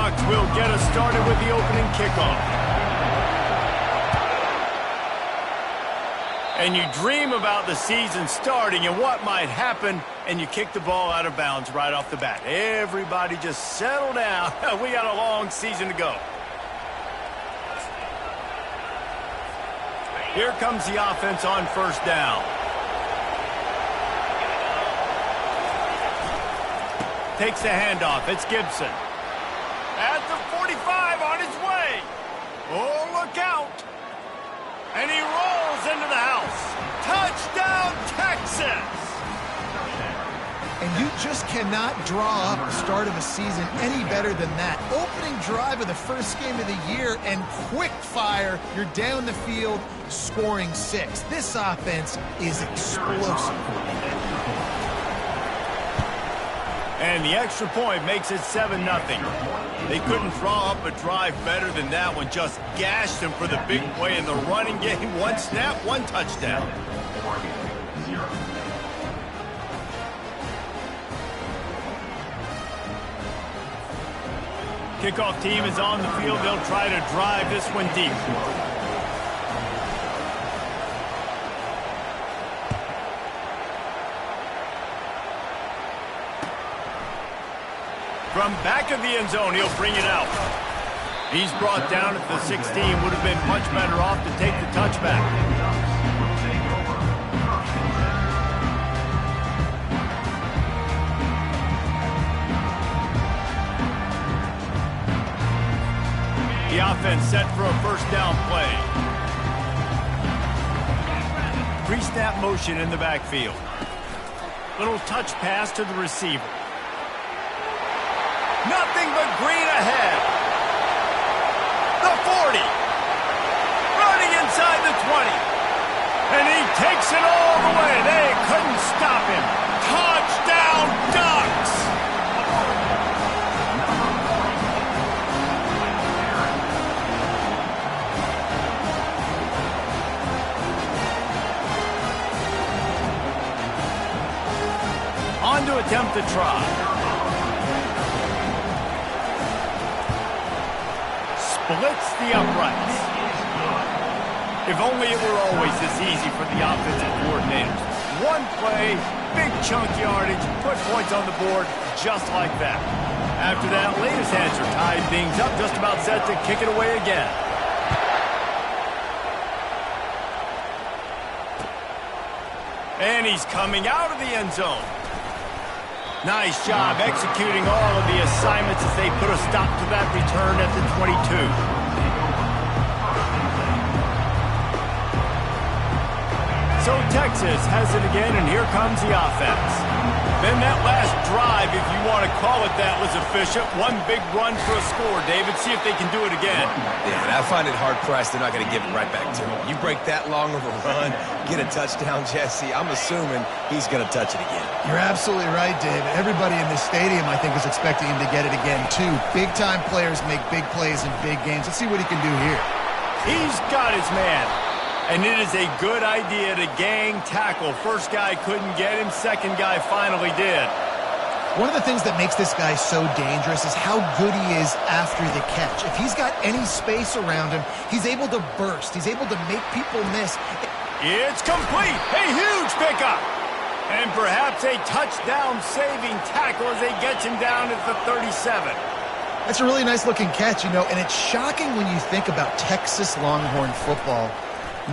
Seahawks will get us started with the opening kickoff. And you dream about the season starting and what might happen, and you kick the ball out of bounds right off the bat. Everybody just settle down. We got a long season to go. Here comes the offense on first down. Takes the handoff. It's Gibson. At the 45 on his way. Oh, look out. And he rolls into the house. Touchdown, Texas! And you just cannot draw up the start of a season any better than that. Opening drive of the first game of the year and quick fire. You're down the field scoring 6. This offense is explosive. And the extra point makes it 7-0. They couldn't draw up a drive better than that one. Just gashed them for the big play in the running game. One snap, one touchdown. Kickoff team is on the field. They'll try to drive this one deep. From back of the end zone, he'll bring it out. He's brought down at the 16. Would have been much better off to take the touchback. The offense set for a first down play. Pre-snap motion in the backfield. Little touch pass to the receiver. Nothing but green ahead. The 40. Running inside the 20. And he takes it all the way. They couldn't stop him. Touchdown, Ducks! On to attempt the try. Splits the uprights. If only it were always this easy for the offensive coordinators. One play, big chunk yardage, put points on the board just like that. After that, latest answer tied things up, just about set to kick it away again. And he's coming out of the end zone. Nice job executing all of the assignments as they put a stop to that return at the 22. So Texas has it again, and here comes the offense. Then that last drive, if you want to call it that, was efficient. One big run for a score, David. See if they can do it again. Yeah, and I find it hard-pressed they're not going to give it right back to him. You break that long of a run, get a touchdown, Jesse, I'm assuming he's going to touch it again. You're absolutely right, Dave. Everybody in this stadium, I think, is expecting him to get it again, too. Big-time players make big plays in big games. Let's see what he can do here. He's got his man. And it is a good idea to gang tackle. First guy couldn't get him. Second guy finally did. One of the things that makes this guy so dangerous is how good he is after the catch. If he's got any space around him, he's able to burst. He's able to make people miss. It's complete. A huge pickup. And perhaps a touchdown-saving tackle as they get him down at the 37. That's a really nice-looking catch, you know, and it's shocking when you think about Texas Longhorn football.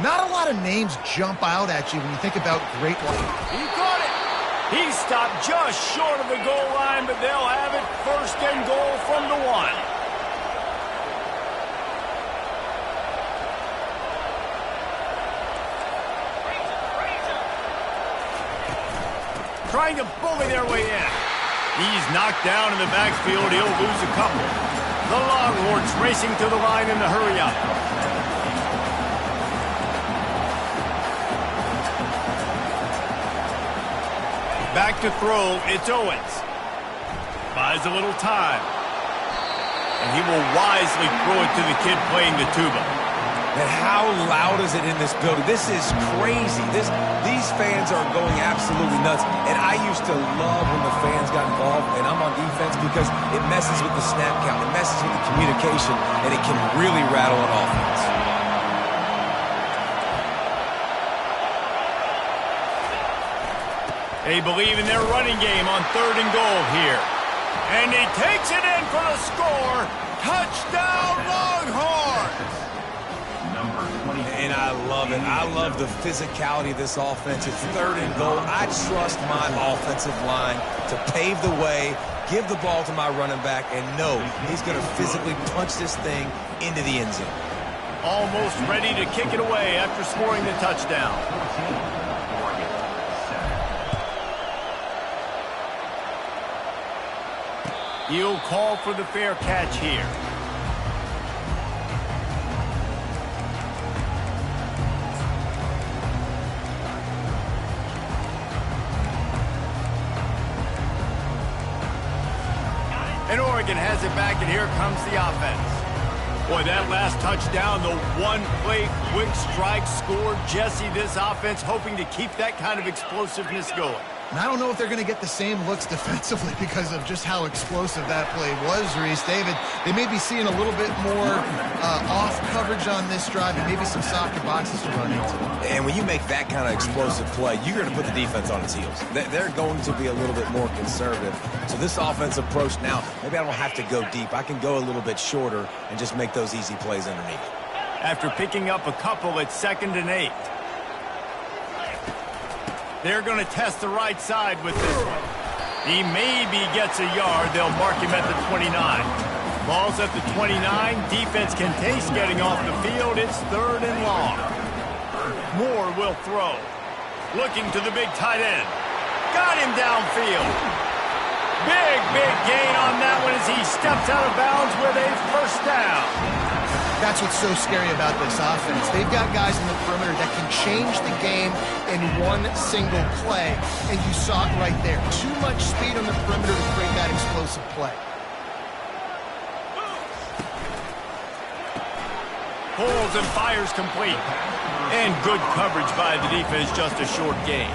Not a lot of names jump out at you when you think about great ones. He caught it. He stopped just short of the goal line, but they'll have it first and goal from the 1. Trying to bully their way in. He's knocked down in the backfield. He'll lose a couple. The Longhorns racing to the line in the hurry-up. Back to throw, it's Owens. Buys a little time. And he will wisely throw it to the kid playing the tuba. And how loud is it in this building? This is crazy. These fans are going absolutely nuts. And I used to love when the fans got involved, and I'm on defense because it messes with the snap count. It messes with the communication, and it can really rattle an offense. They believe in their running game on 3rd and goal here. And he takes it in for the score. Touchdown, Longhorns! And I love it. I love the physicality of this offense. It's 3rd and goal. I trust my offensive line to pave the way, give the ball to my running back, and know he's going to physically punch this thing into the end zone. Almost ready to kick it away after scoring the touchdown. He'll call for the fair catch here. And Oregon has it back, and here comes the offense. Boy, that last touchdown, the one-play quick strike score. Jesse, this offense hoping to keep that kind of explosiveness going. And I don't know if they're going to get the same looks defensively because of just how explosive that play was, Reese. David, they may be seeing a little bit more off coverage on this drive and maybe some softer boxes to run into. And when you make that kind of explosive play, you're going to put the defense on its heels. They're going to be a little bit more conservative. So this offense approach now, maybe I don't have to go deep. I can go a little bit shorter and just make those easy plays underneath. After picking up a couple at 2nd and 8. They're going to test the right side with this one. He maybe gets a yard. They'll mark him at the 29. Ball's at the 29. Defense can taste getting off the field. It's 3rd and long. Moore will throw. Looking to the big tight end. Got him downfield. Big gain on that one as he steps out of bounds with a 1st down. That's what's so scary about this offense. They've got guys in the perimeter that can change the game in one single play, and you saw it right there. Too much speed on the perimeter to create that explosive play. Pulls and fires complete. And good coverage by the defense, just a short gain.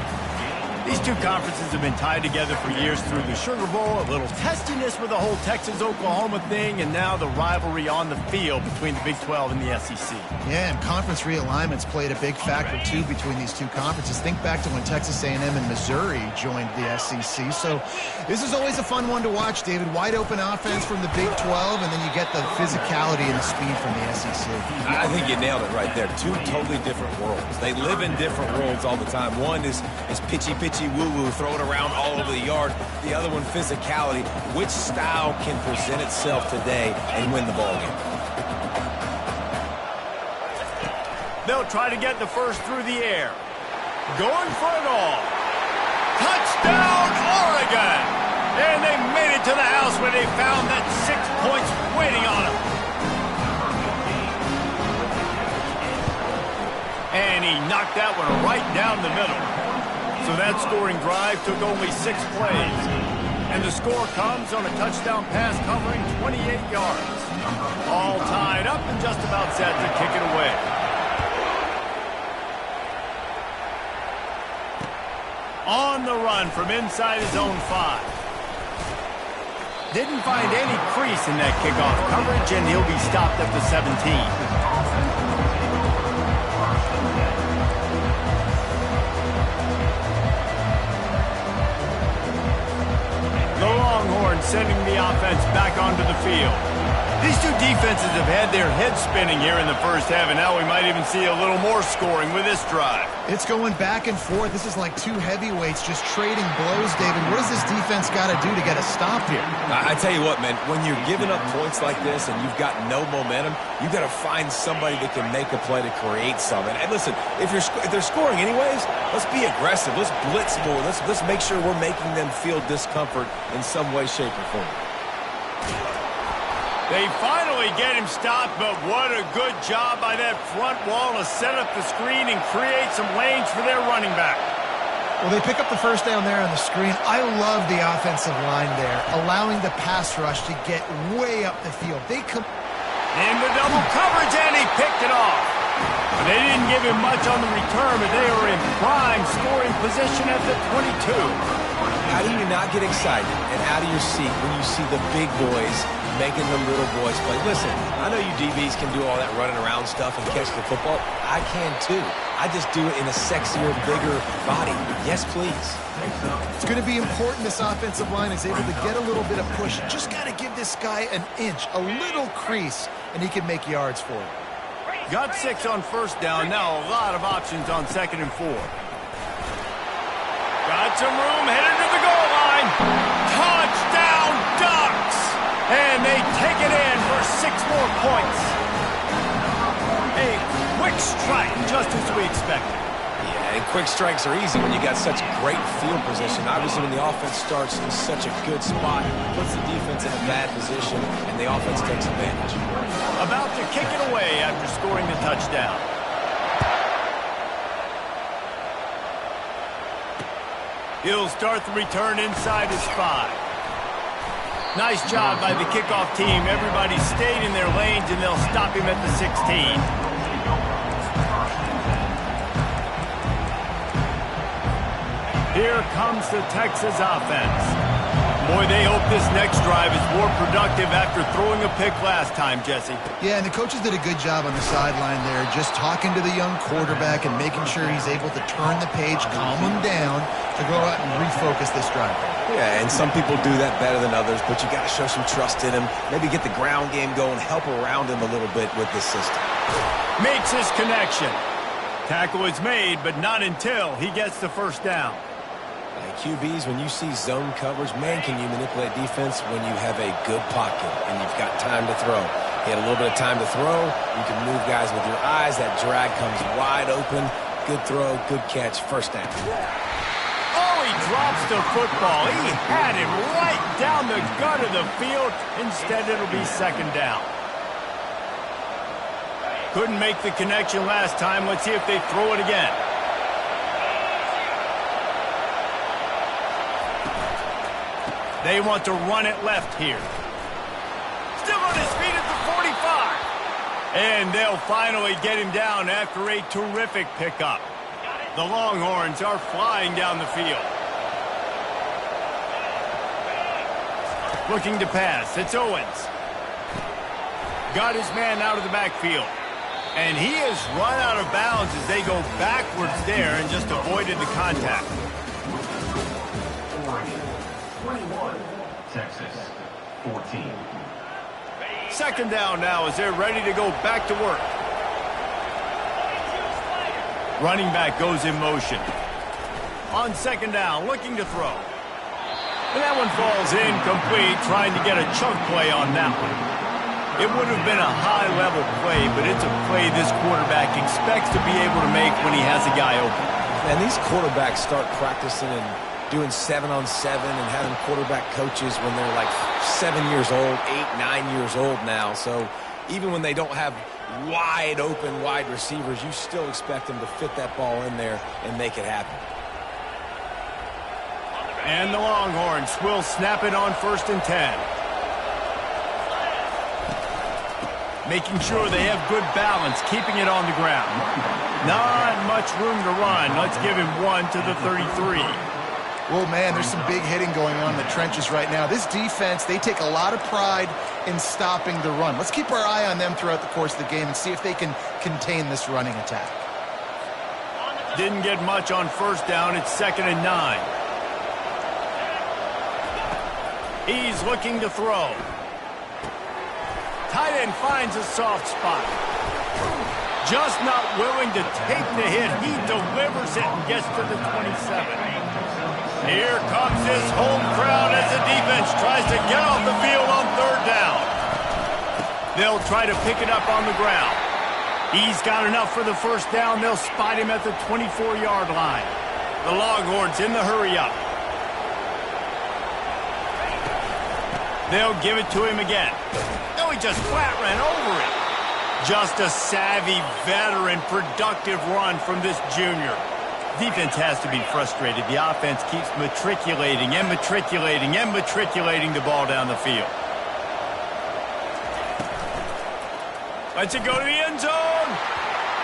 These two conferences have been tied together for years through the Sugar Bowl, a little testiness with the whole Texas-Oklahoma thing, and now the rivalry on the field between the Big 12 and the SEC. Yeah, and conference realignments played a big factor, too, between these two conferences. Think back to when Texas A&M and Missouri joined the SEC. So this is always a fun one to watch, David. Wide-open offense from the Big 12, and then you get the physicality and the speed from the SEC. I think you nailed it right there. Two totally different worlds. They live in different worlds all the time. One is pitchy woo-woo, throw it around all over the yard. The other one, physicality. Which style can present itself today and win the ball game? They'll try to get the first through the air. Going for it all. Touchdown, Oregon! And they made it to the house where they found that 6 points waiting on them. And he knocked that one right down the middle. So that scoring drive took only 6 plays. And the score comes on a touchdown pass covering 28 yards. All tied up and just about set to kick it away. On the run from inside his own 5. Didn't find any crease in that kickoff coverage, and he'll be stopped at the 17. Sending the offense back onto the field. These two defenses have had their heads spinning here in the first half, and now we might even see a little more scoring with this drive. It's going back and forth. This is like two heavyweights just trading blows, David. What does this defense got to do to get a stop here? I tell you what, man, when you're giving up points like this and you've got no momentum, you got to find somebody that can make a play to create something. And listen, if they're scoring anyways, let's be aggressive. Let's blitz more. Let's make sure we're making them feel discomfort in some way, shape, or form. They finally get him stopped, but what a good job by that front wall to set up the screen and create some lanes for their running back. Well, they pick up the first down there on the screen. I love the offensive line there, allowing the pass rush to get way up the field. They come in the double coverage, and he picked it off. They didn't give him much on the return, but they were in prime scoring position at the 22. How do you not get excited and out of your seat when you see the big boys making the little boys play? Listen, I know you DBs can do all that running around stuff and catch the football. I can too. I just do it in a sexier, bigger body. Yes, please. It's going to be important this offensive line is able to get a little bit of push. Just got to give this guy an inch, a little crease, and he can make yards for it. Got 6 on first down. Now a lot of options on 2nd and 4. Got some room, headed to the goal line. Touchdown, Ducks! And they take it in for 6 more points. A quick strike, just as we expected. Yeah, and quick strikes are easy when you got such great field position. Obviously, when the offense starts in such a good spot, puts the defense in a bad position, and the offense takes advantage. About to kick it away after scoring the touchdown. He'll start the return inside his 5. Nice job by the kickoff team. Everybody stayed in their lanes, and they'll stop him at the 16. Here comes the Texas offense. Boy, they hope this next drive is more productive after throwing a pick last time, Jesse. Yeah, and the coaches did a good job on the sideline there, just talking to the young quarterback and making sure he's able to turn the page, calm him down, to go out and refocus this drive. Yeah, and some people do that better than others, but you got to show some trust in him. Maybe get the ground game going, help around him a little bit with this system. Makes his connection. Tackle is made, but not until he gets the first down. QBs, when you see zone coverage, man, can you manipulate defense when you have a good pocket and you've got time to throw. He had a little bit of time to throw. You can move guys with your eyes. That drag comes wide open. Good throw, good catch, first down. Oh, he drops the football. He had him right down the gut of the field. Instead, it'll be 2nd down. Couldn't make the connection last time. Let's see if they throw it again. They want to run it left here. Still on his feet at the 45. And they'll finally get him down after a terrific pickup. The Longhorns are flying down the field. Looking to pass. It's Owens. Got his man out of the backfield. And he has run out of bounds as they go backwards there and just avoided the contact. 21, Texas, 14. 2nd down now as they're ready to go back to work. Running back goes in motion. On 2nd down, looking to throw. And that one falls incomplete, trying to get a chunk play on that one. It would have been a high-level play, but it's a play this quarterback expects to be able to make when he has a guy open. And these quarterbacks start practicing and doing 7-on-7 and having quarterback coaches when they're like 7 years old, 8, 9 years old now. So even when they don't have wide open wide receivers, you still expect them to fit that ball in there and make it happen. And the Longhorns will snap it on 1st and 10. Making sure they have good balance, keeping it on the ground. Not much room to run. Let's give him 1 to the 33. Well, man, there's some big hitting going on in the trenches right now. This defense, they take a lot of pride in stopping the run. Let's keep our eye on them throughout the course of the game and see if they can contain this running attack. Didn't get much on 1st down. It's 2nd and 9. He's looking to throw. Tight end finds a soft spot. Just not willing to take the hit. He delivers it and gets to the 27. Here comes this home crowd as the defense tries to get off the field on 3rd down. They'll try to pick it up on the ground. He's got enough for the 1st down. They'll spot him at the 24-yard line. The Longhorns in the hurry-up. They'll give it to him again. No, he just flat ran over it. Just a savvy, veteran, productive run from this junior. Defense has to be frustrated. The offense keeps matriculating and matriculating and matriculating the ball down the field. Lets it go to the end zone.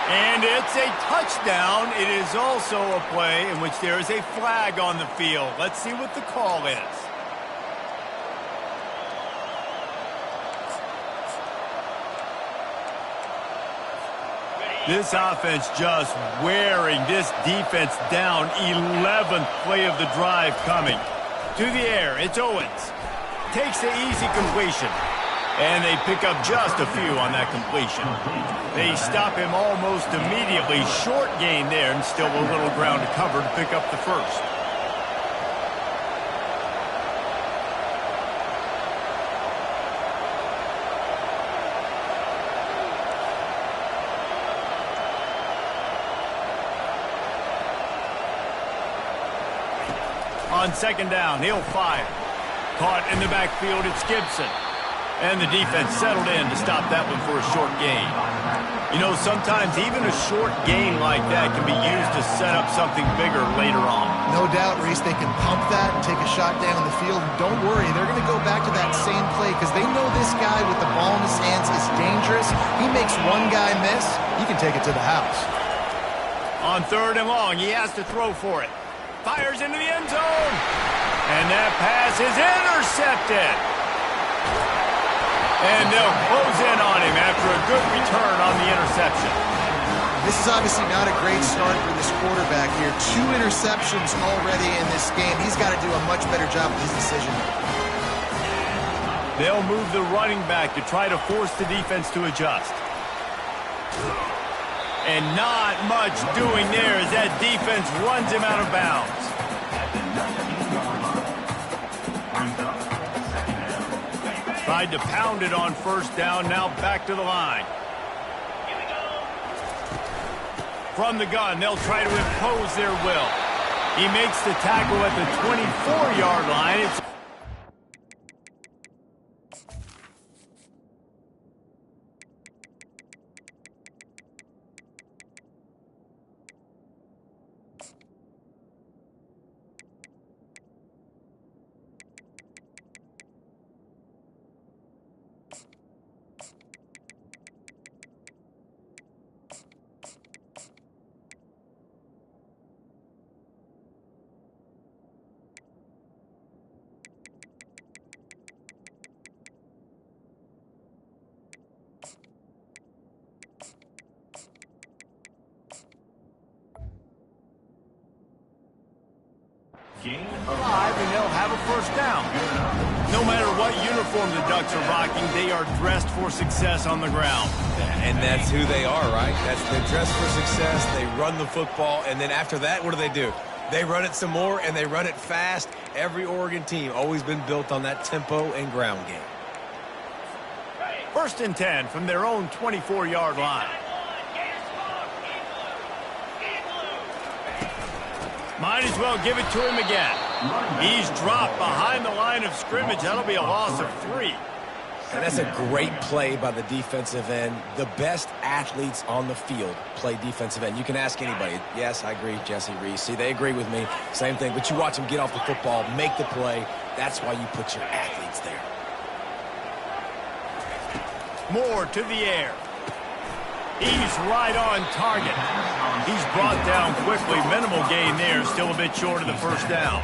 And it's a touchdown. It is also a play in which there is a flag on the field. Let's see what the call is. This offense just wearing this defense down. 11th play of the drive coming. To the air, it's Owens. Takes the easy completion. And they pick up just a few on that completion. They stop him almost immediately. Short gain there, and still a little ground to cover to pick up the first. On second down, he'll fire. Caught in the backfield, it's Gibson. And the defense settled in to stop that one for a short gain. You know, sometimes even a short gain like that can be used to set up something bigger later on. No doubt, Reese, they can pump that and take a shot down the field. And don't worry, they're going to go back to that same play because they know this guy with the ball in his hands is dangerous. He makes one guy miss, he can take it to the house. On third and long, he has to throw for it. Fires into the end zone. And that pass is intercepted. And they'll close in on him after a good return on the interception. This is obviously not a great start for this quarterback here. 2 interceptions already in this game. He's got to do a much better job with his decision. They'll move the running back to try to force the defense to adjust. And not much doing there as that defense runs him out of bounds. Tried to pound it on first down, now back to the line. From the gun, they'll try to impose their will. He makes the tackle at the 24-yard line. It's Gain 5, and they'll have a first down. No matter what uniform the Ducks are rocking, they are dressed for success on the ground. And that's who they are, right? They're dressed for success. They run the football, and then after that, what do? They run it some more, and they run it fast. Every Oregon team always been built on that tempo and ground game. First and 10 from their own 24-yard line. Might as well give it to him again. He's dropped behind the line of scrimmage. That'll be a loss of 3. And that's a great play by the defensive end. The best athletes on the field play defensive end. You can ask anybody. Yes, I agree, Jesse Reese. See, they agree with me. Same thing. But you watch them get off the football, make the play. That's why you put your athletes there. Moore to the air. He's right on target. He's brought down quickly. Minimal gain there. Still a bit short of the first down.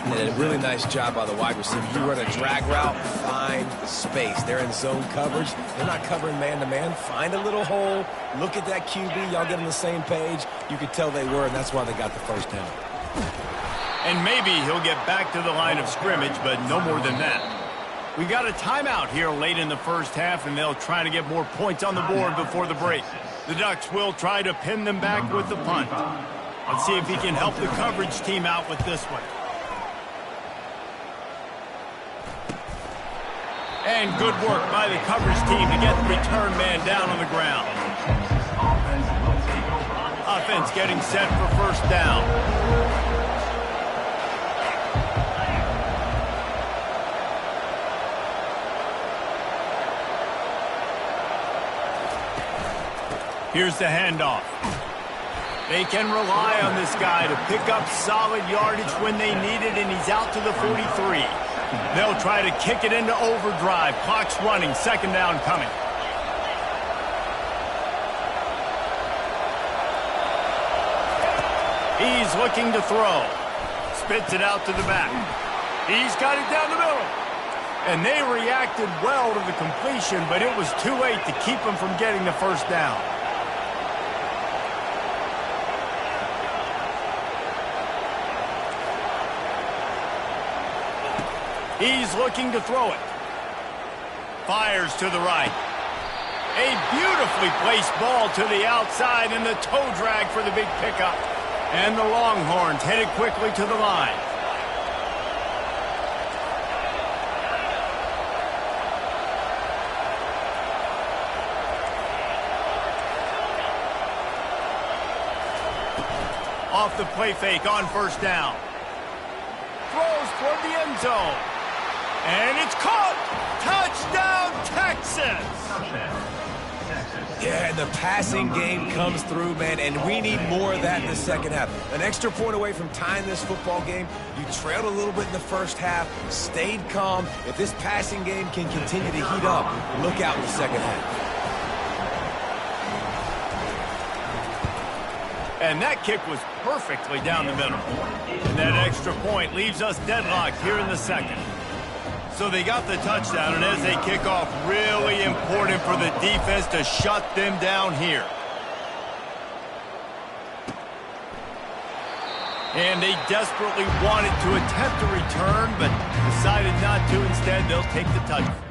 And a really nice job by the wide receiver. You run a drag route, find space. They're in zone coverage. They're not covering man-to-man. Find a little hole. Look at that QB. Y'all get on the same page. You could tell they were, and that's why they got the first down. And maybe he'll get back to the line of scrimmage, but no more than that. We got a timeout here late in the first half, and they'll try to get more points on the board before the break. The Ducks will try to pin them back with the punt. Let's see if he can help the coverage team out with this one. And good work by the coverage team to get the return man down on the ground. Offense getting set for first down. Here's the handoff. They can rely on this guy to pick up solid yardage when they need it, and he's out to the 43. They'll try to kick it into overdrive. Clock's running. Second down coming. He's looking to throw. Spits it out to the back. He's got it down the middle. And they reacted well to the completion, but it was too late to keep him from getting the first down. He's looking to throw it. Fires to the right. A beautifully placed ball to the outside and the toe drag for the big pickup. And the Longhorns headed quickly to the line. Off the play fake on first down. Throws toward the end zone. And it's caught! Touchdown, Texas! Yeah, and the passing game comes through, man, and we need more of that in the second half. An extra point away from tying this football game. You trailed a little bit in the first half, stayed calm. If this passing game can continue to heat up, look out in the second half. And that kick was perfectly down the middle. And that extra point leaves us deadlocked here in the second. So they got the touchdown, and as they kick off, really important for the defense to shut them down here. And they desperately wanted to attempt a return, but decided not to. Instead, they'll take the touchdown.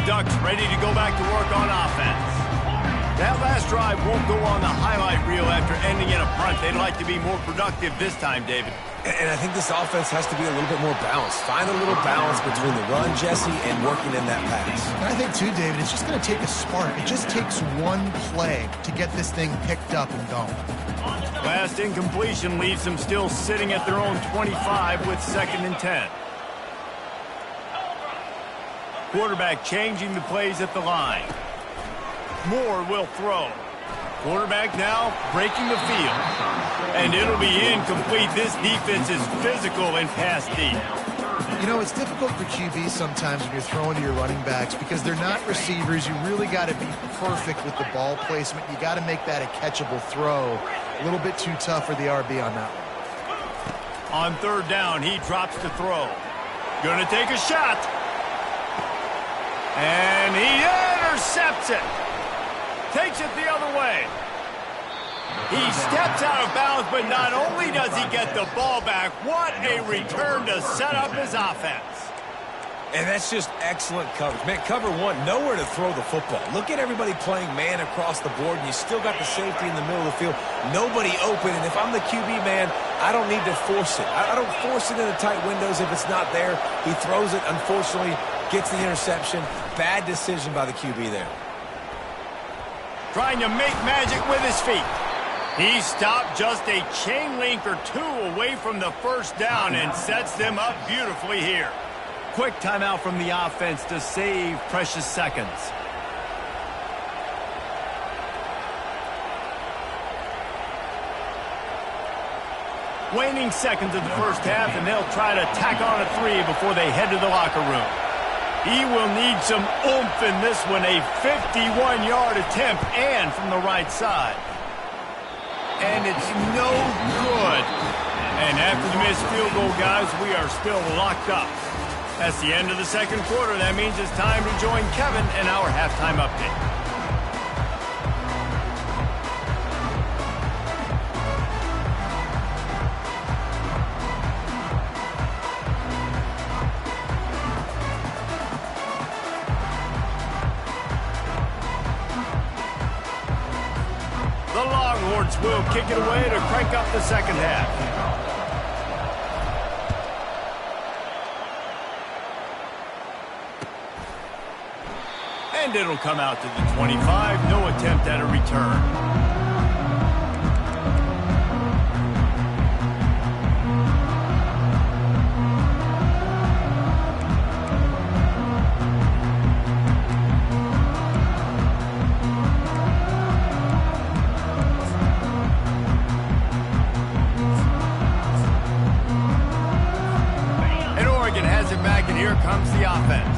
Ducks ready to go back to work on offense. That last drive won't go on the highlight reel after ending in a punt. They'd like to be more productive this time, David. And I think this offense has to be a little bit more balanced. Find a little balance between the run, Jesse, and working in that pass. And I think, too, David, it's just going to take a spark. It just takes one play to get this thing picked up and going. Last incompletion leaves them still sitting at their own 25 with 2nd and 10. Quarterback changing the plays at the line. Moore will throw. Quarterback now breaking the field. And it'll be incomplete. This defense is physical and pass deep. You know, it's difficult for QBs sometimes when you're throwing to your running backs because they're not receivers. You really got to be perfect with the ball placement. You got to make that a catchable throw. A little bit too tough for the RB on that one. On 3rd down, he drops to throw. Gonna take a shot. And he intercepts it. Takes it the other way. He steps out of bounds, but not only does he get the ball back, what a return to set up his offense. And that's just excellent coverage. Man, cover one, nowhere to throw the football. Look at everybody playing man across the board, and you still got the safety in the middle of the field. Nobody open, and if I'm the QB, man, I don't need to force it. I don't force it into tight windows if it's not there. He throws it, unfortunately, gets the interception. Bad decision by the QB there. Trying to make magic with his feet. He stopped just a chain link or two away from the first down and sets them up beautifully here. Quick timeout from the offense to save precious seconds. Waning seconds of the first half, and they'll try to tack on a 3 before they head to the locker room. He will need some oomph in this one, a 51-yard attempt, and from the right side. And it's no good. And after the missed field goal, guys, we are still locked up. That's the end of the second quarter. That means it's time to join Kevin in our halftime update. The Longhorns will kick it away to crank up the second half. And it'll come out to the 25. No attempt at a return. Here comes the offense.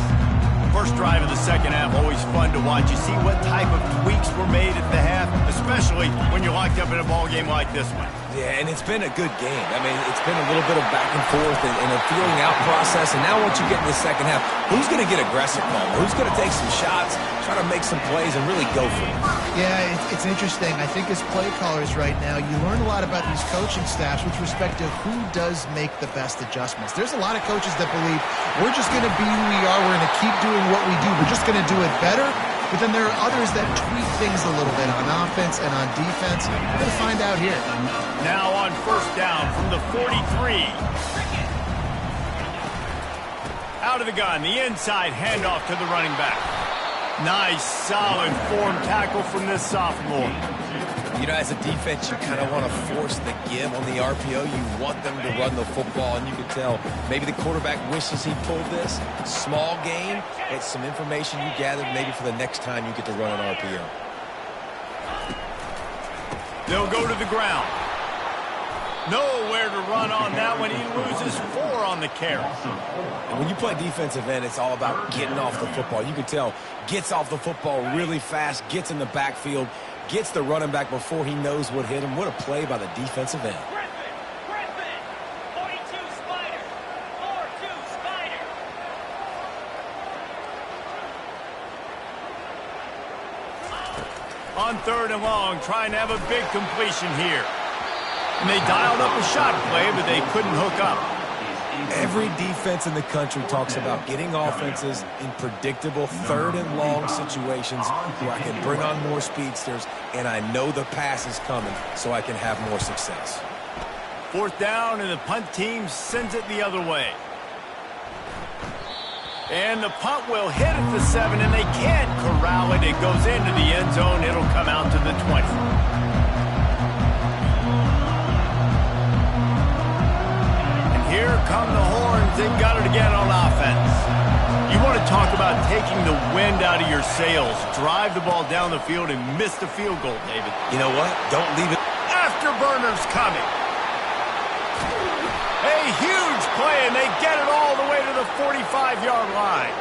First drive of the second half, always fun to watch. You see what type of tweaks were made at the half, especially when you're locked up in a ball game like this one. Yeah, and it's been a good game. I mean, it's been a little bit of back and forth and a feeling out process. And now once you get in the second half, who's going to get aggressive, Paul? Who's going to take some shots, try to make some plays, and really go for it? Yeah, it's interesting. I think as play callers right now, you learn a lot about these coaching staffs with respect to who does make the best adjustments. There's a lot of coaches that believe we're just going to be who we are. We're going to keep doing what we do. We're just going to do it better. But then there are others that tweak things a little bit on offense and on defense. We're going to find out here. Now on first down from the 43. Out of the gun, the inside handoff to the running back. Nice, solid form tackle from this sophomore. You know, as a defense, you kind of want to force the give on the RPO. You want them to run the football, and you can tell maybe the quarterback wishes he pulled this. Small game. It's some information you gathered maybe for the next time you get to run an RPO. They'll go to the ground. Nowhere to run on that one. He loses 4 on the carry. And when you play defensive end, it's all about getting off the football. You can tell, gets off the football really fast, gets in the backfield, gets the running back before he knows what hit him. What a play by the defensive end. Griffin, 42 Spider, 4-2 Spider. On third and long, trying to have a big completion here. And they dialed up a shot play, but they couldn't hook up. Every defense in the country talks about getting offenses in predictable third and long situations where I can bring on more speedsters and I know the pass is coming so I can have more success. Fourth down, and the punt team sends it the other way. And the punt will hit at the 7, and they can't corral it. It goes into the end zone. It'll come out to the 20. Here come the horns. They've got it again on offense. You want to talk about taking the wind out of your sails. Drive the ball down the field and miss the field goal, David. You know what? Don't leave it. Afterburners coming. A huge play, and they get it all the way to the 45-yard line.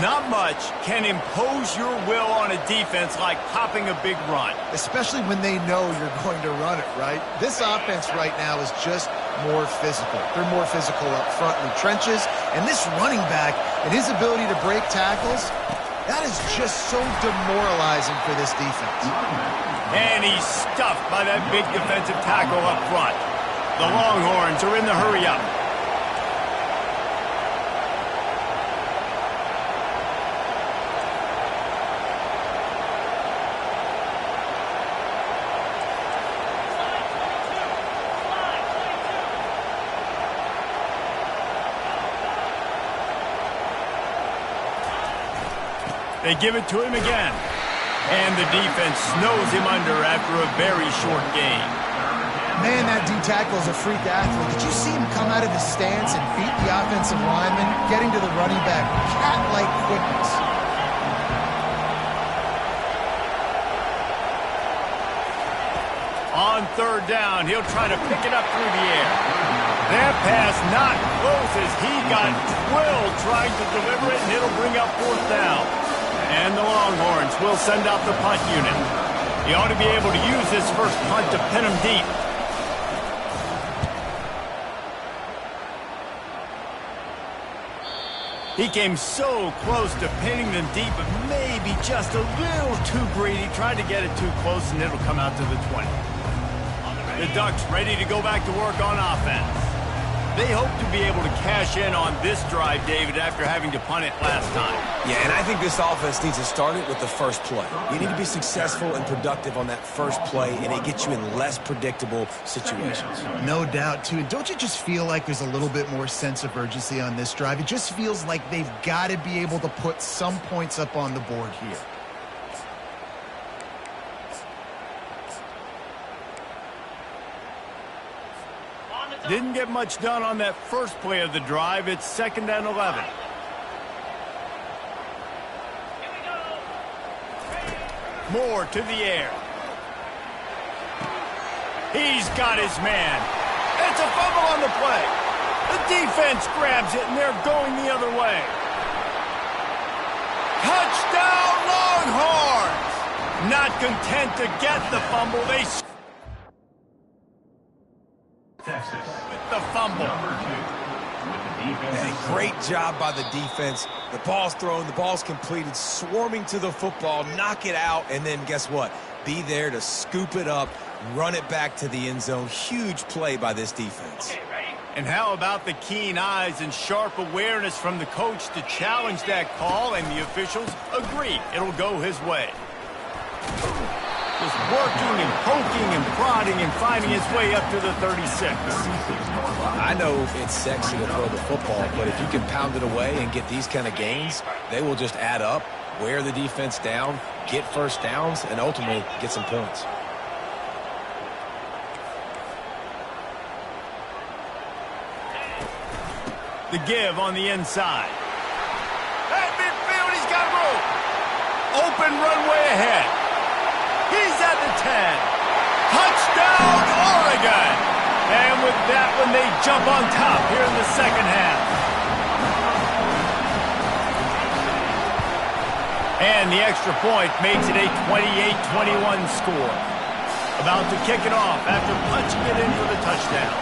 Not much can impose your will on a defense like popping a big run. Especially when they know you're going to run it, right? This offense right now is just more physical. They're more physical up front in the trenches. And this running back and his ability to break tackles, that is just so demoralizing for this defense. And he's stuffed by that big defensive tackle up front. The Longhorns are in the hurry-up. They give it to him again. And the defense snows him under after a very short game. Man, that D-tackle is a freak athlete. Did you see him come out of the stance and beat the offensive lineman, getting to the running back? Cat-like quickness. On third down, he'll try to pick it up through the air. That pass not close as he got twilled trying to deliver it, and it'll bring up fourth down. And the Longhorns will send out the punt unit. He ought to be able to use this first punt to pin him deep. He came so close to pinning them deep, but maybe just a little too greedy. Tried to get it too close, and it'll come out to the 20. The Ducks ready to go back to work on offense. They hope to be able to cash in on this drive, David, after having to punt it last time. Yeah, and I think this offense needs to start it with the first play. You need to be successful and productive on that first play, and it gets you in less predictable situations. No doubt, too. And don't you just feel like there's a little bit more sense of urgency on this drive? It just feels like they've got to be able to put some points up on the board here. Didn't get much done on that first play of the drive. It's 2nd and 11. Moore to the air. He's got his man. It's a fumble on the play. The defense grabs it, and they're going the other way. Touchdown, Longhorns! Not content to get the fumble, they Texas. with the fumble. Number 2. With the defense. Hey, great job by the defense. The ball's thrown, the ball's completed, swarming to the football, knock it out, and then guess what? Be there to scoop it up, run it back to the end zone. Huge play by this defense. And how about the keen eyes and sharp awareness from the coach to challenge that call, and the officials agree it'll go his way. Just working and poking and prodding and finding his way up to the 36. I know it's sexy to throw the football, but if you can pound it away and get these kind of gains, they will just add up, wear the defense down, get first downs, and ultimately get some points. The give on the inside. At midfield, he's got room. Open runway ahead. He's at the 10. Touchdown, Oregon. And with that one, they jump on top here in the second half. And the extra point makes it a 28-21 score. About to kick it off after punching it in for the touchdown.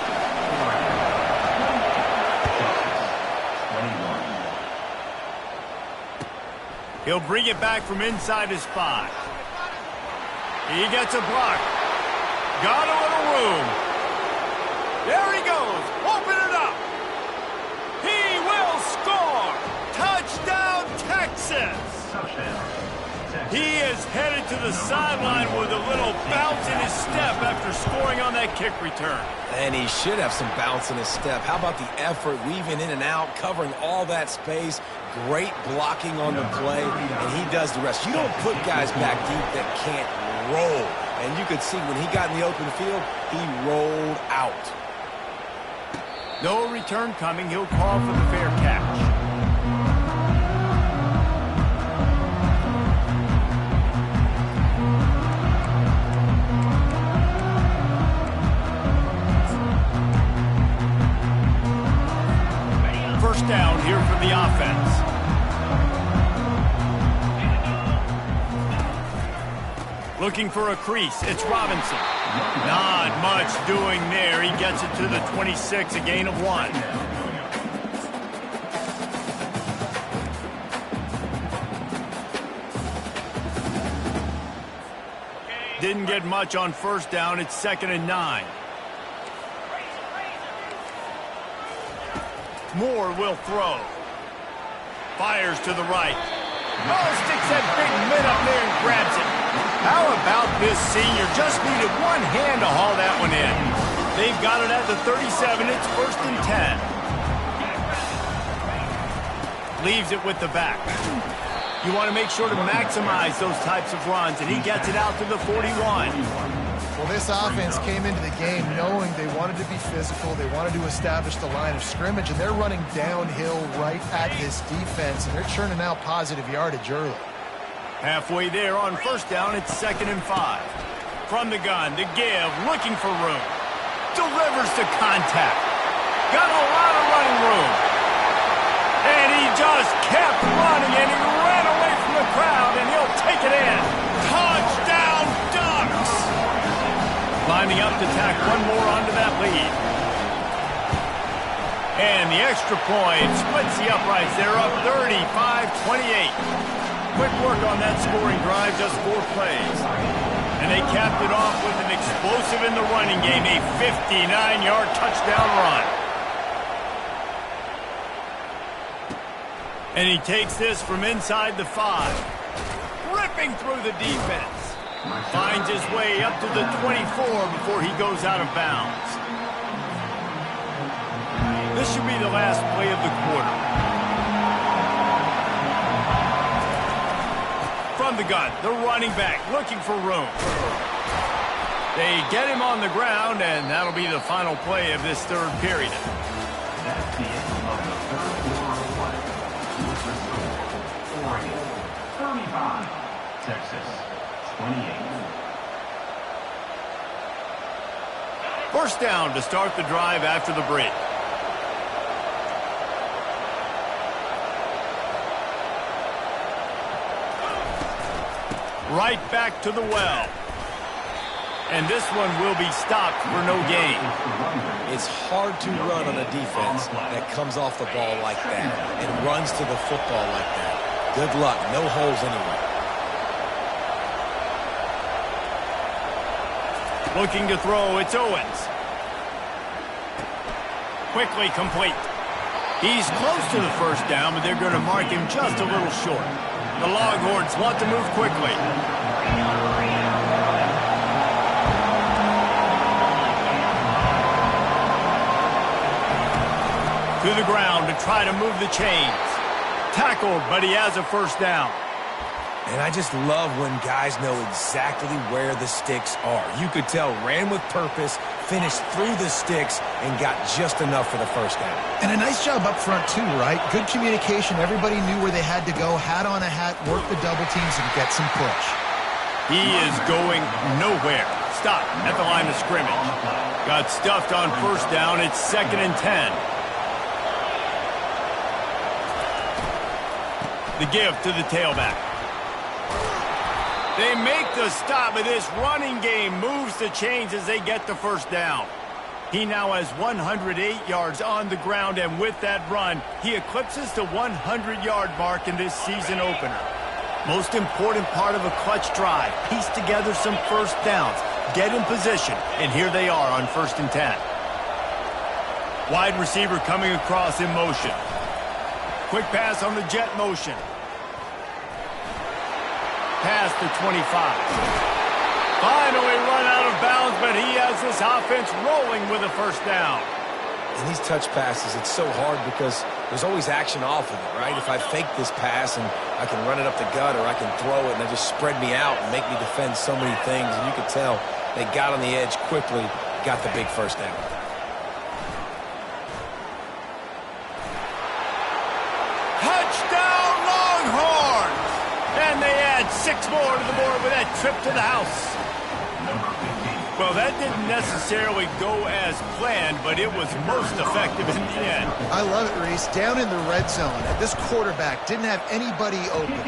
He'll bring it back from inside his 5. He gets a block. Got a little room. There he goes. Open it up. He will score. Touchdown, Texas. Touchdown. He is headed to the sideline with a little bounce in his step after scoring on that kick return. And he should have some bounce in his step. How about the effort, weaving in and out, covering all that space, great blocking on the play, and he does the rest. You don't put guys back deep that can't roll. And you could see when he got in the open field, he rolled out. No return coming. He'll call for the fair catch. First down here for the offense. Looking for a crease. It's Robinson. Not much doing there. He gets it to the 26, a gain of 1. Didn't get much on first down. It's 2nd and 9. Moore will throw. Fires to the right. Oh, sticks that big mid up there and grabs it. How about this senior? Just needed one hand to haul that one in. They've got it at the 37. It's 1st and 10. Leaves it with the back. You want to make sure to maximize those types of runs, and he gets it out to the 41. Well, this offense came into the game knowing they wanted to be physical, they wanted to establish the line of scrimmage, and they're running downhill right at this defense, and they're churning out positive yardage early. Halfway there on first down, it's 2nd and 5. From the gun, the give, looking for room. Delivers to contact. Got a lot of running room. And he just kept running, and he ran away from the crowd, and he'll take it in. Touchdown, Ducks! Lining up to tack one more onto that lead. And the extra point splits the uprights. They're up 35-28. Quick work on that scoring drive, just 4 plays. And they capped it off with an explosive in the running game, a 59-yard touchdown run. And he takes this from inside the 5. Ripping through the defense. Finds his way up to the 24 before he goes out of bounds. This should be the last play of the quarter. From the gun, the running back looking for room. They get him on the ground, and that'll be the final play of this third period. That's the end of the third quarter of play. With the score, Oregon 35, Texas 28. First down to start the drive after the break. Right back to the well. And this one will be stopped for no gain. It's hard to run on a defense that comes off the ball like that and runs to the football like that. Good luck. No holes anyway. Looking to throw, it's Owens. Quickly complete. He's close to the first down, but they're going to mark him just a little short. The Longhorns want to move quickly. To the ground to try to move the chains. Tackled, but he has a first down. And I just love when guys know exactly where the sticks are. You could tell ran with purpose, finished through the sticks, and got just enough for the first down. And a nice job up front too, right? Good communication. Everybody knew where they had to go. Hat on a hat, work the double teams, and get some push. He is going nowhere. Stop at the line of scrimmage. Got stuffed on first down. It's 2nd and 10. The give to the tailback. They make the stop, but this running game moves the chains as they get the first down. He now has 108 yards on the ground, and with that run, he eclipses the 100-yard mark in this season opener. Most important part of a clutch drive, piece together some first downs, get in position, and here they are on 1st and 10. Wide receiver coming across in motion. Quick pass on the jet motion. Past the 25. Finally run out of bounds, but he has this offense rolling with a first down. And these touch passes, it's so hard because there's always action off of it, right? If I fake this pass and I can run it up the gut, or I can throw it and they just spread me out and make me defend so many things. And you could tell they got on the edge quickly, got the big first down. Touchdown Longhorns! And they add 6 more to the board with that trip to the house. Well, that didn't necessarily go as planned, but it was most effective in the end. I love it, Reese. Down in the red zone, this quarterback didn't have anybody open.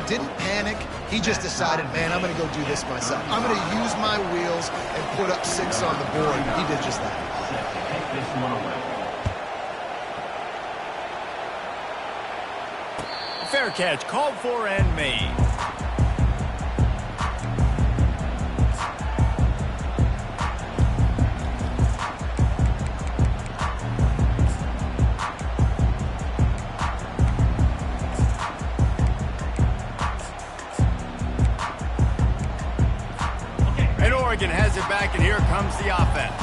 Didn't panic. He just decided, man, I'm going to go do this myself. I'm going to use my wheels and put up 6 on the board. He did just that. Fair catch, called for and made. And Oregon has it back, and here comes the offense.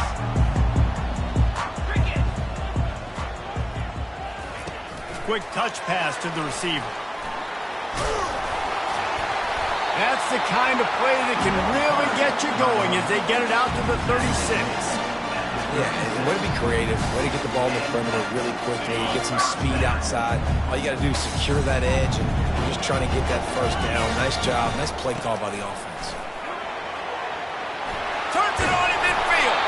Quick touch pass to the receiver. That's the kind of play that can really get you going as they get it out to the 36. Yeah, and way to be creative, way to get the ball in the perimeter really quickly, get some speed outside. All you got to do is secure that edge, and you're just trying to get that first down. Nice job, nice play call by the offense. Turns it on in midfield.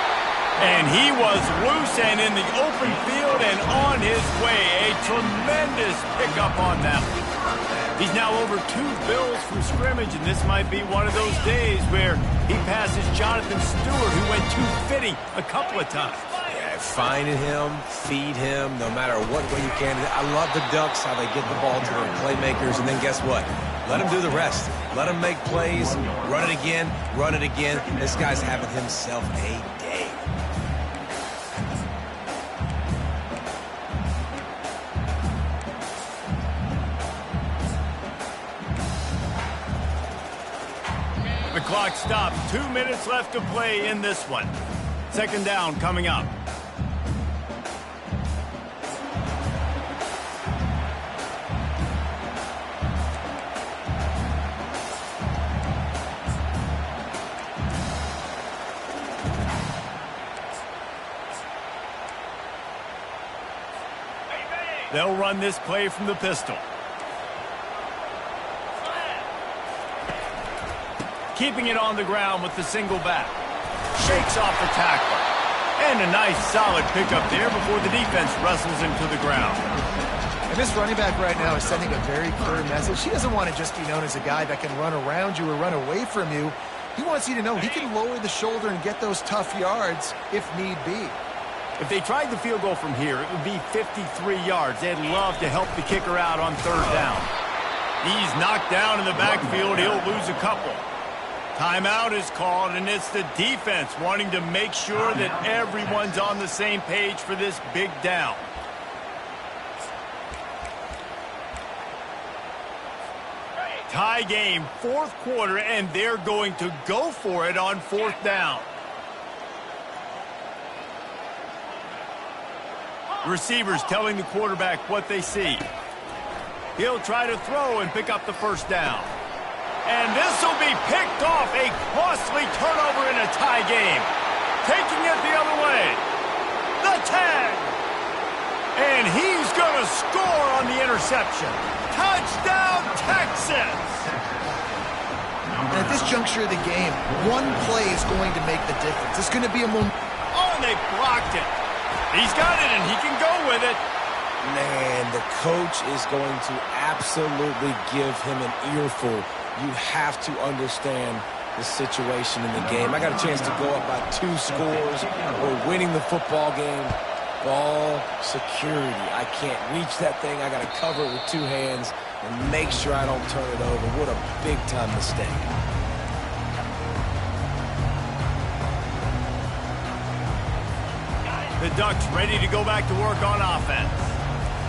And he was loose and in the open field and on his way. A tremendous pickup on that one. He's now over 2 bills from scrimmage, and this might be one of those days where he passes Jonathan Stewart, who went 250 a couple of times. Yeah, finding him, feed him, no matter what way you can. I love the Ducks, how they get the ball to their playmakers, and then guess what? Let him do the rest. Let him make plays, run it again, run it again. This guy's having himself a day. clock stopped. 2 minutes left to play in this one. Second down coming up. They'll run this play from the pistol. Keeping it on the ground with the single back. Shakes off the tackler. And a nice solid pickup there before the defense wrestles him to the ground. And this running back right now is sending a very clear message. He doesn't want to just be known as a guy that can run around you or run away from you. He wants you to know he can lower the shoulder and get those tough yards if need be. If they tried the field goal from here, it would be 53 yards. They'd love to help the kicker out on third down. He's knocked down in the backfield. He'll lose a couple. Timeout is called, and it's the defense wanting to make sure that everyone's on the same page for this big down. Tie game, fourth quarter, and they're going to go for it on fourth down. Receivers telling the quarterback what they see. He'll try to throw and pick up the first down. And this will be picked off, a costly turnover in a tie game. Taking it the other way. The tag. And he's going to score on the interception. Touchdown, Texas. And at this juncture of the game, one play is going to make the difference. It's going to be a moment. Oh, and they blocked it. He's got it, and he can go with it. Man, the coach is going to absolutely give him an earful. You have to understand the situation in the game. I got a chance to go up by 2 scores. We're winning the football game. Ball security. I can't reach that thing. I got to cover it with 2 hands and make sure I don't turn it over. What a big-time mistake. The Ducks ready to go back to work on offense.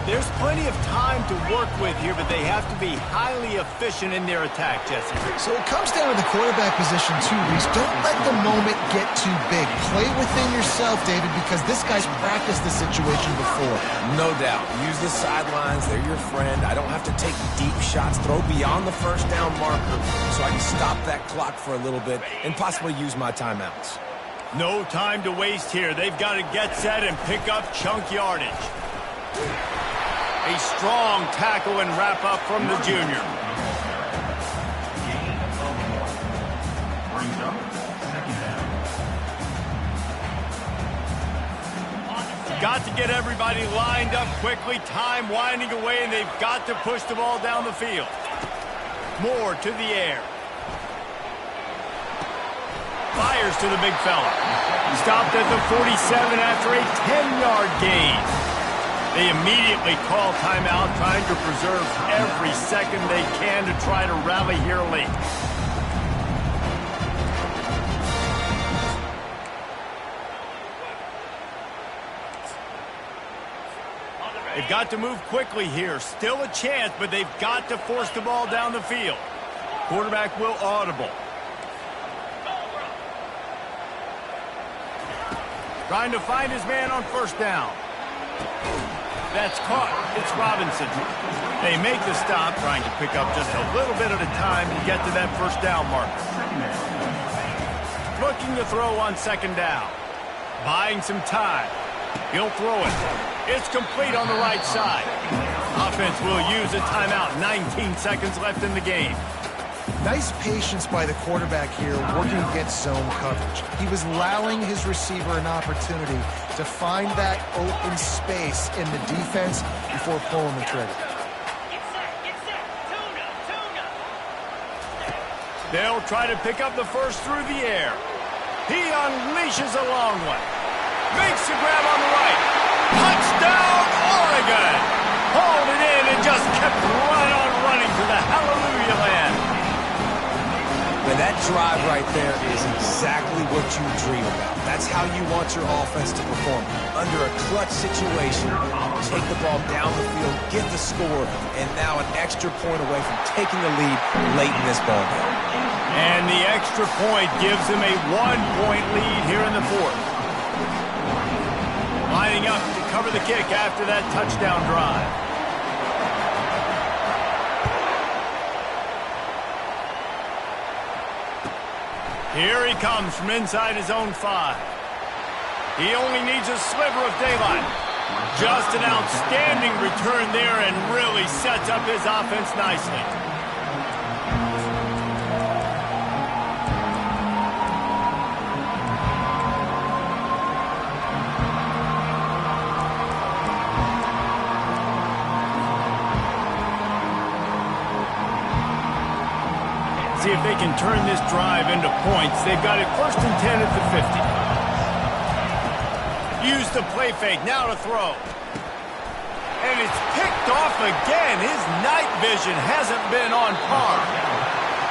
There's plenty of time to work with here, but they have to be highly efficient in their attack, Jesse. So it comes down to the quarterback position too, Reese. Don't let the moment get too big. Play within yourself, David, because this guy's practiced the situation before. No doubt. Use the sidelines. They're your friend. I don't have to take deep shots. Throw beyond the first down marker so I can stop that clock for a little bit and possibly use my timeouts. No time to waste here. They've got to get set and pick up chunk yardage. A strong tackle and wrap up from the junior. Brings up second down. Got to get everybody lined up quickly. Time winding away, and they've got to push the ball down the field. Moore to the air. Fires to the big fella. Stopped at the 47 after a 10-yard gain. They immediately call timeout, trying to preserve every second they can to try to rally here late. They've got to move quickly here. Still a chance, but they've got to force the ball down the field. Quarterback will audible. Trying to find his man on first down. That's caught. It's Robinson. They make the stop, trying to pick up just a little bit at a time to get to that first down marker. Looking to throw on second down. Buying some time. He'll throw it. It's complete on the right side. Offense will use a timeout. 19 seconds left in the game. Nice patience by the quarterback here working against zone coverage. He was allowing his receiver an opportunity to find that open space in the defense before pulling the trigger. Get set. Tuna. They'll try to pick up the first through the air. He unleashes a long one. Makes the grab on the right. Touchdown, Oregon! Hauled it in and just kept right on running to the hallelujah land. And that drive right there is exactly what you dream about. That's how you want your offense to perform. Under a clutch situation, take the ball down the field, get the score, and now an extra point away from taking the lead late in this ball game. And the extra point gives him a 1-point lead here in the fourth. Lining up to cover the kick after that touchdown drive. Here he comes from inside his own 5. He only needs a sliver of daylight. Just an outstanding return there and really sets up his offense nicely. See if they can turn this drive into points. They've got it 1st and 10 at the 50. Use the play fake, now to throw. And it's picked off again. His night vision hasn't been on par.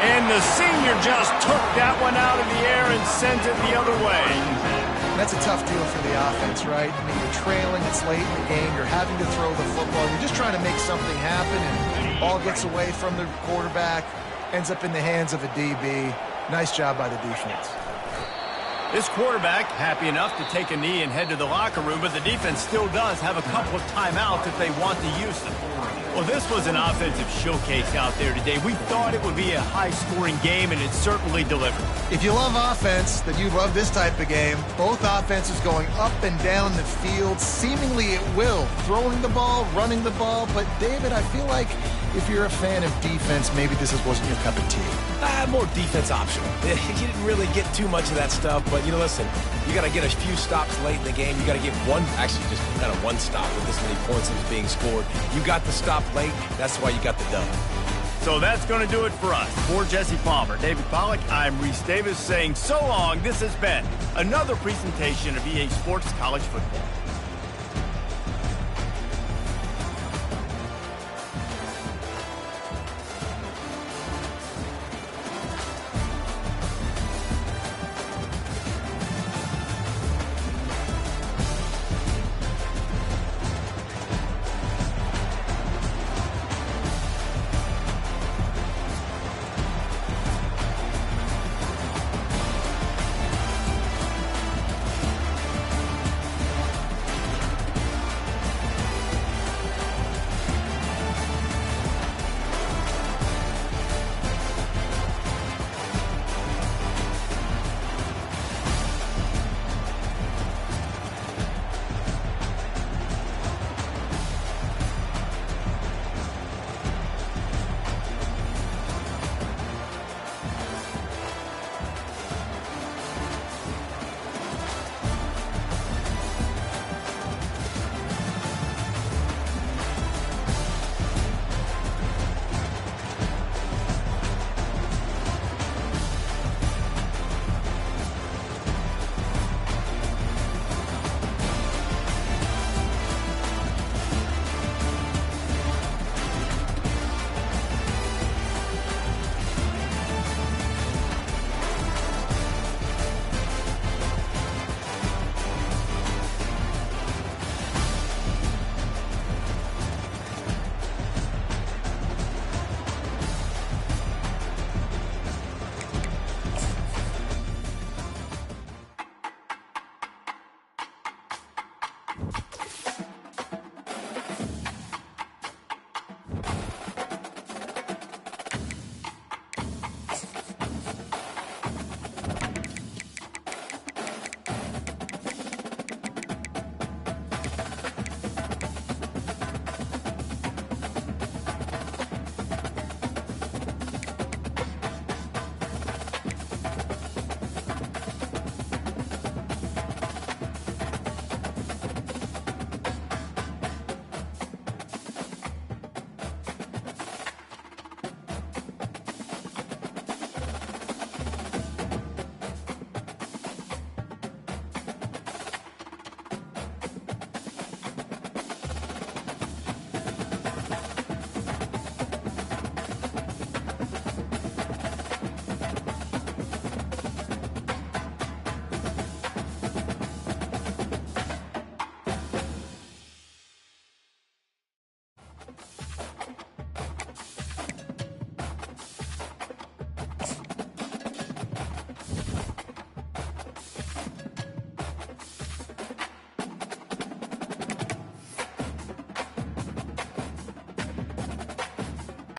And the senior just took that one out of the air and sent it the other way. That's a tough deal for the offense, right? I mean, you're trailing, it's late in the game, you're having to throw the football, you're just trying to make something happen, and the ball gets away from the quarterback. Ends up in the hands of a DB. Nice job by the defense. This quarterback happy enough to take a knee and head to the locker room, but the defense still does have a couple of timeouts if they want to use them. Well, this was an offensive showcase out there today. We thought it would be a high-scoring game, and it certainly delivered. If you love offense, then you love this type of game. Both offenses going up and down the field, seemingly at will. Throwing the ball, running the ball. But, David, I feel like if you're a fan of defense, maybe this wasn't your cup of tea. More defense optional. You didn't really get too much of that stuff, but, listen, you got to get a few stops late in the game. You got to get one stop with this many points that was being scored. You got the stop late. That's why you got the dub. So that's going to do it for us. For Jesse Palmer, David Pollack, I'm Reese Davis saying so long. This has been another presentation of EA Sports College Football.